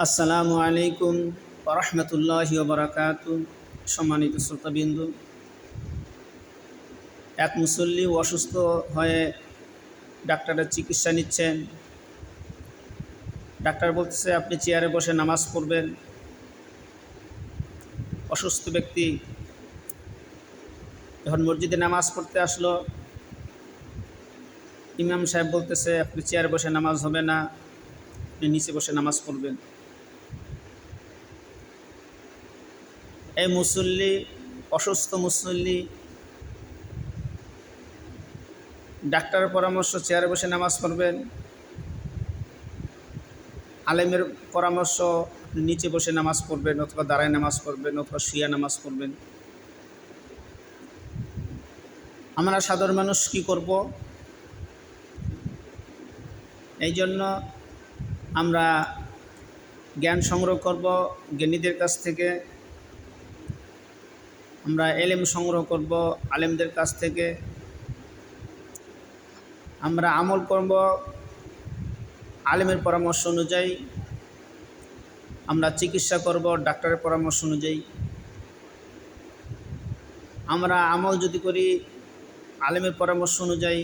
আসসালামু আলাইকুম ওয়া রাহমাতুল্লাহি ওয়া বারাকাতুহু। সম্মানিত শ্রোতাবিন্দু, এক মুসল্লি অসুস্থ হয়ে ডাক্তারের চিকিৎসা নিচ্ছেন। ডাক্তার বলতেছে আপনি চেয়ারে বসে নামাজ পড়বেন। অসুস্থ ব্যক্তি যখন মসজিদে নামাজ পড়তে আসলো, ইমাম সাহেব বলতেছে আপনি চেয়ারে বসে নামাজ হবে না, আপনি নিচে বসে নামাজ পড়বেন। এই মুসল্লি, অসুস্থ মুসল্লি, ডাক্তারের পরামর্শ চেয়ারে বসে নামাজ পড়বেন, আলেমের পরামর্শ নিচে বসে নামাজ পড়বেন অথবা দাঁড়ায় নামাজ পড়বেন অথবা শুয়ে নামাজ পড়বেন। আমরা সাধারণ মানুষ কি করব? এই জন্য আমরা জ্ঞান সংগ্রহ করব জ্ঞানীদের কাছ থেকে, আমরা এলেম সংগ্রহ করব আলেমদের কাছ থেকে, আমরা আমল করব আলেমের পরামর্শ অনুযায়ী, আমরা চিকিৎসা করব ডাক্তারের পরামর্শ অনুযায়ী। আমরা আমল যদি করি আলেমের পরামর্শ অনুযায়ী,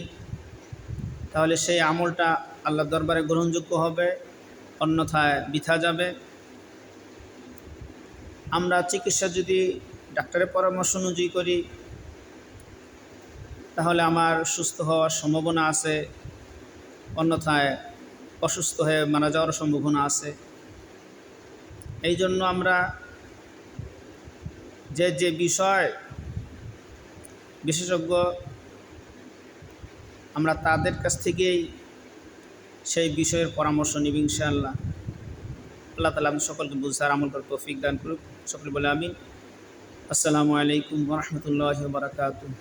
তাহলে সেই আমলটা আল্লাহর দরবারে গ্রহণযোগ্য হবে, অন্যথায় বৃথা যাবে। আমরা চিকিৎসা যদি ডাক্তারের পরামর্শ অনুযায়ী করি, তাহলে আমার সুস্থ হওয়ার সম্ভাবনা আছে, অন্যথায় অসুস্থ হয়ে মারা যাওয়ার সম্ভাবনা আছে। এই জন্য আমরা যে বিষয় বিশেষজ্ঞ, আমরা তাদের কাছ থেকেই সেই বিষয়ের পরামর্শ নিব ইনশাআল্লাহ। আল্লাহ তাআলা আমাদের সকলকে বুঝার আমল করার তৌফিক দান করুক। সকলে বলে আমিন। আসসালামু আলাইকুম ওয়া রাহমাতুল্লাহি ওয়া বারাকাতুহু।